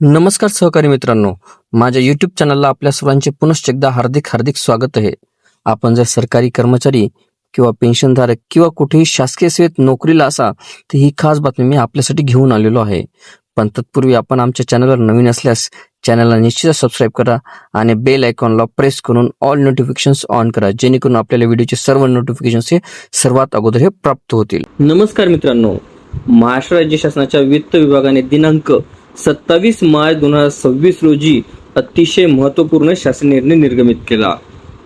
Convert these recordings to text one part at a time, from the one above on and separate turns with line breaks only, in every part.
नमस्कार सहकारी मित्रांनो, माझ्या YouTube चॅनलला आपल्या सर्वांचे पुनश्च एकदा हार्दिक स्वागत आहे. आपण जर सरकारी कर्मचारी किंवा पेन्शनधारक किंवा कुठेही शासकीय सेवेत नोकरीला असा तर ही खास बातमी मी आपल्यासाठी घेऊन आलेलो आहे. पण तत्पूर्वी आपण आमच्या चॅनलवर नवीन असल्यास चॅनलला निश्चित सबस्क्राईब करा आणि बेल आयकॉनला प्रेस करून ऑल नोटिफिकेशन्स ऑन करा, जेणेकरून आपल्याला व्हिडिओचे सर्व नोटिफिकेशन्स हे सर्वात अगोदर हे प्राप्त होतील. नमस्कार मित्रांनो, महाराष्ट्र राज्य शासनाच्या वित्त विभागाने दिनांक 27 मार्च 2026 रोजी अतिशय महत्त्वपूर्ण शासन निर्णय निर्गमित केला.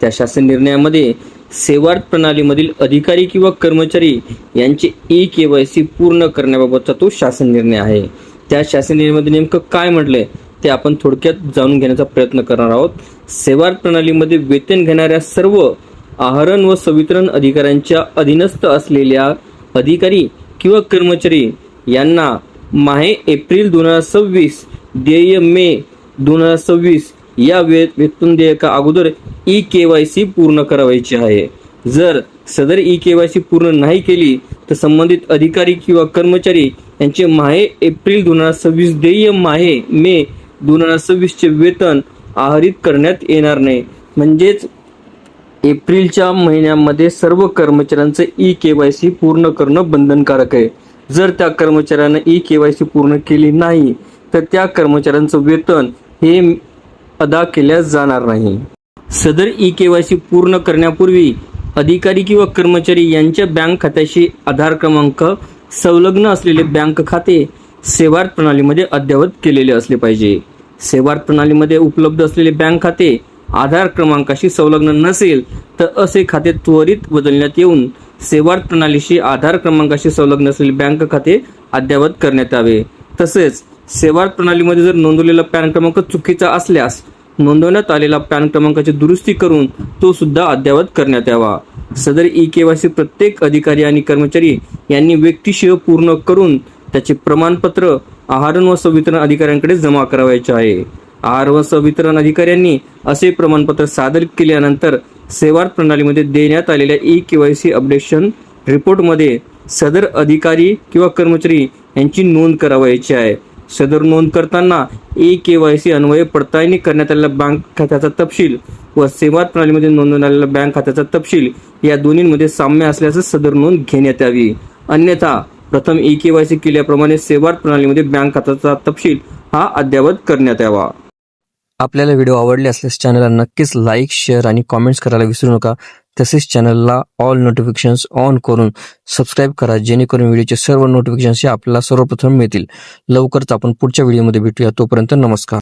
त्या शासन निर्णयामध्ये सेवार्थ प्रणालीमधील अधिकारी किंवा कर्मचारी यांचे ई-केवायसी पूर्ण करण्याबाबतचा तो शासन निर्णय आहे. त्या शासन निर्णयामध्ये नेमकं काय म्हटलंय ते आपण थोडक्यात जाणून घेण्याचा प्रयत्न करणार आहोत. सेवार्थ प्रणालीमध्ये वेतन घेणाऱ्या सर्व आहरण व संवितरण अधिकाऱ्यांच्या अधीनस्थ असलेल्या अधिकारी किंवा कर्मचारी यांना माहे एप्रिल 2026 देय मे 2026 या वेतन देयका अगोदर ई-केवायसी पूर्ण करावायची आहे. जर सदर ई-केवायसी पूर्ण नाही केली तर संबंधित अधिकारी किंवा कर्मचारी यांचे माहे एप्रिल 2026 देय माहे मे 2026 चे वेतन आहरित करण्यात येणार नाही. म्हणजेच एप्रिलच्या महिन्यामध्ये सर्व कर्मचाऱ्यांचं ई-केवायसी पूर्ण करणं बंधनकारक आहे. जर त्या कर्मचाऱ्यानं ई-केवायसी पूर्ण केली नाही तर त्या कर्मचाऱ्यांचं वेतन हे अदा केल्या जाणार नाही. सदर ई-केवायसी पूर्ण करण्यापूर्वी अधिकारी किंवा कर्मचारी यांच्या बँक खात्याशी आधार क्रमांक संलग्न असलेले बँक खाते सेवार्थ प्रणालीमध्ये अद्ययावत केलेले असले पाहिजे. सेवार्थ प्रणालीमध्ये उपलब्ध असलेले बँक खाते आधार क्रमांकाशी संलग्न नसेल तर असे खाते त्वरित बदलण्यात येऊन सेवार्थ प्रणालीशी आधार क्रमांकाशी संलग्न असलेले बँक खाते अद्ययावत करण्यात यावे. तसेच सेवार्थ प्रणालीमध्ये जर नोंदवलेला पॅन क्रमांक चुकीचा असल्यास नोंदवण्यात आलेला पॅन क्रमांकाची दुरुस्ती करून तो सुद्धा अद्ययावत करण्यात यावा. सदर ई-केवायसी प्रत्येक अधिकारी आणि कर्मचारी यांनी व्यक्तिशः पूर्ण करून त्याचे प्रमाणपत्र आहरण व संवितरण अधिकाऱ्यांकडे जमा करावायचे आहे. आहार व संवितरण अधिकाऱ्यांनी असे प्रमाणपत्र सादर केल्यानंतर सेवार्थ प्रणालीमध्ये देण्यात आलेल्या ई-केवायसी अपडेशन रिपोर्टमध्ये सदर अधिकारी किंवा कर्मचारी यांची नोंद करावायची आहे. सदर नोंद करताना ई-केवायसी अन्वये पडताळणी करण्यात आलेल्या बँक खात्याचा तपशील व सेवार्थ प्रणालीमध्ये नोंदवण्यात आलेल्या बँक खात्याचा तपशील या दोन्हीमध्ये साम्य असल्याचं सदर नोंद घेण्यात यावी. अन्यथा प्रथम ई-केवायसी केल्याप्रमाणे सेवार्थ प्रणालीमध्ये बँक खात्याचा तपशील हा अद्ययावत करण्यात यावा. आपल्याला व्हिडिओ आवडले असल्यास चॅनलला नक्कीच लाईक, शेअर आणि कॉमेंट्स करायला विसरू नका. तसेच चॅनलला ऑल नोटिफिकेशन्स ऑन करून सबस्क्राईब करा, जेणेकरून व्हिडिओचे सर्व नोटिफिकेशन्स हे आपल्याला सर्वप्रथम मिळतील. लवकरच आपण पुढच्या व्हिडिओमध्ये भेटूया. तोपर्यंत नमस्कार.